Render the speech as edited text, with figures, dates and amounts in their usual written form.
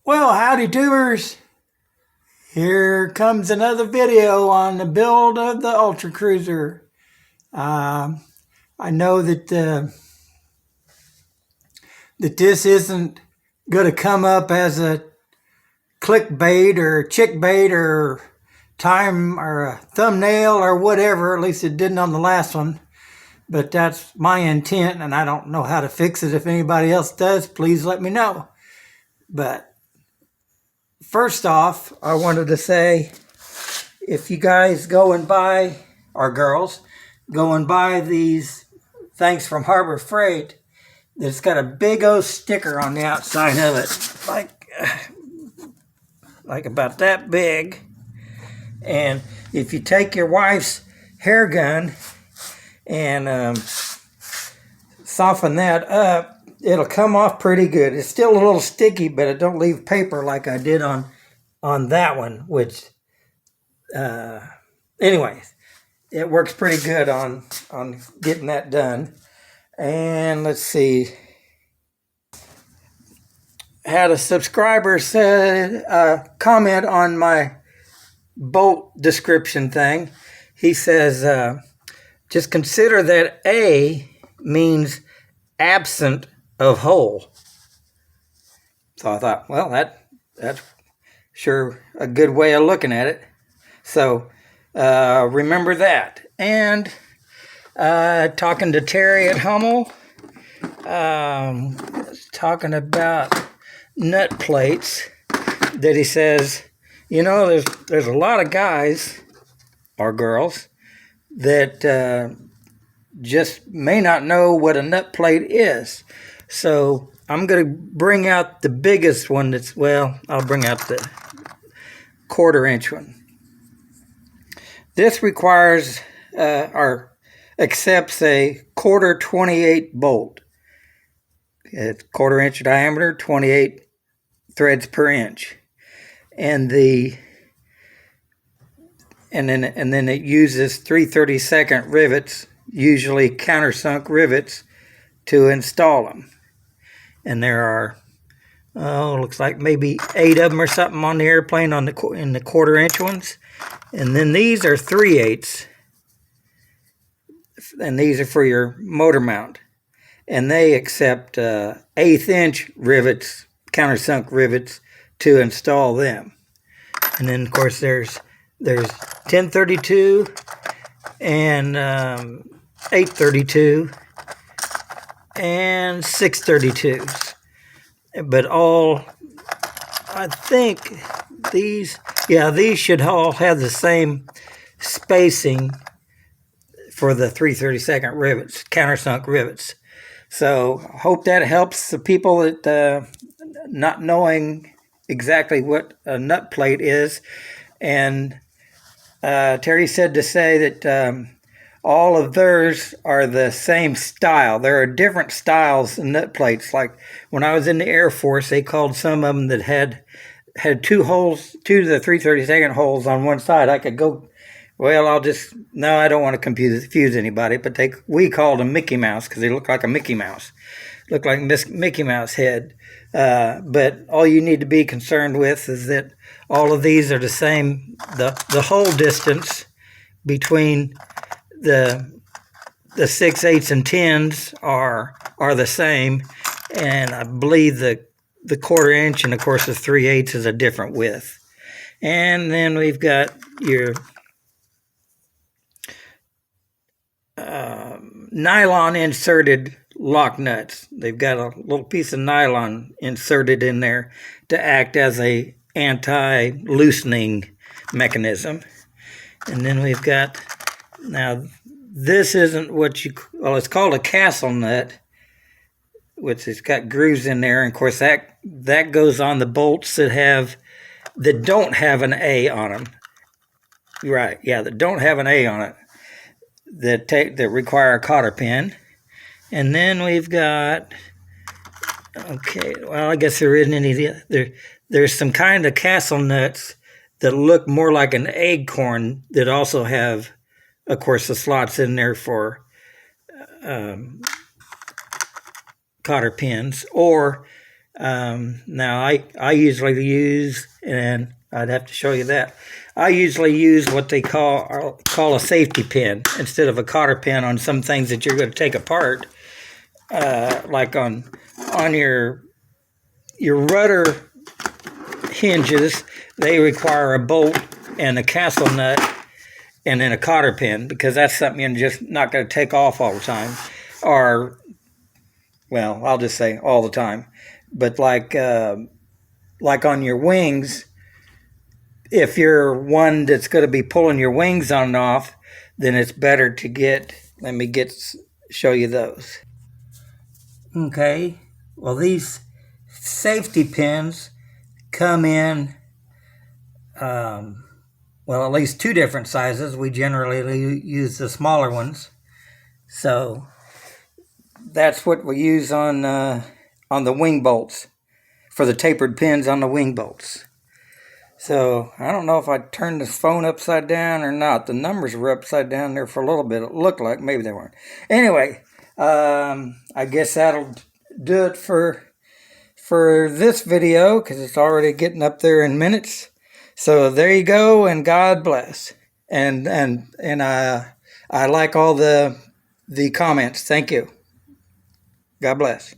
Well, howdy tubers. Here comes another video on the build of the Ultra Cruiser. I know that this isn't going to come up as a clickbait or chickbait or time or a thumbnail or whatever. At least it didn't on the last one. But that's my intent, and I don't know how to fix it. If anybody else does, please let me know. But first off, I wanted to say, if you guys go and buy, or girls, go and buy these things from Harbor Freight, it's got a big old sticker on the outside of it, like about that big. And if you take your wife's hair gun and soften that up, it'll come off pretty good. It's still a little sticky, but it don't leave paper like I did on that one, which anyways, it works pretty good on getting that done. And let's see, had a subscriber said comment on my bolt description thing. He says, just consider that A means absent of hole. So I thought, well, that's sure a good way of looking at it. So remember that. And talking to Terry at Hummel, talking about nut plates, that he says, you know, there's a lot of guys or girls that just may not know what a nut plate is. So I'm going to bring out the biggest one I'll bring out the 1/4 inch one. This requires or accepts a 1/4 28 bolt. It's 1/4 inch diameter, 28 threads per inch. And then it uses 3/32 rivets, usually countersunk rivets, to install them. And there are, looks like maybe 8 of them or something on the airplane in the 1/4 inch ones. And then these are 3/8, and these are for your motor mount. And they accept 1/8 inch rivets, countersunk rivets, to install them. And then of course there's 1032 and 832 and 632s. But I think these should all have the same spacing for the 3/32 rivets, countersunk rivets. So hope that helps the people that not knowing exactly what a nut plate is. And Terry said to say that all of theirs are the same style. There are different styles of nut plates. Like when I was in the Air Force, they called some of them that had 2 holes, 2 to the 3/32 holes on one side. I could go, well, I don't want to confuse anybody, but we called them Mickey Mouse because they look like a Mickey Mouse. Look like Mickey Mouse head. But all you need to be concerned with is that all of these are the same. The hole distance between the 6/8 and 10s are the same, and I believe the 1/4 inch and of course the 3/8 is a different width. And then we've got your nylon inserted lock nuts. They've got a little piece of nylon inserted in there to act as a anti-loosening mechanism. And then we've got, now this isn't it's called a castle nut, which has got grooves in there. And of course that goes on the bolts that don't have an A on them. Right, yeah, that don't have an A on it, that require a cotter pin. And then we've got, I guess there isn't any, there's some kind of castle nuts that look more like an acorn that also have, of course, the slots in there for cotter pins, or Now, I usually use, and I'd have to show you that. I usually use what they call a safety pin instead of a cotter pin on some things that you're going to take apart, like on your rudder hinges. They require a bolt and a castle nut and then a cotter pin, because that's something you're just not going to take off all the time, or, well, I'll just say all the time. But like on your wings, if you're one that's going to be pulling your wings on and off, then it's better to get, let me show you those. Okay, well, these safety pins come in, well, at least two different sizes. We generally use the smaller ones. So that's what we use on the wing bolts, for the tapered pins on the wing bolts. So I don't know if I turned the phone upside down or not. The numbers were upside down there for a little bit. It looked like maybe they weren't. Anyway, I guess that'll do it for this video, because it's already getting up there in minutes. So there you go, and God bless. And I like all the comments. Thank you. God bless.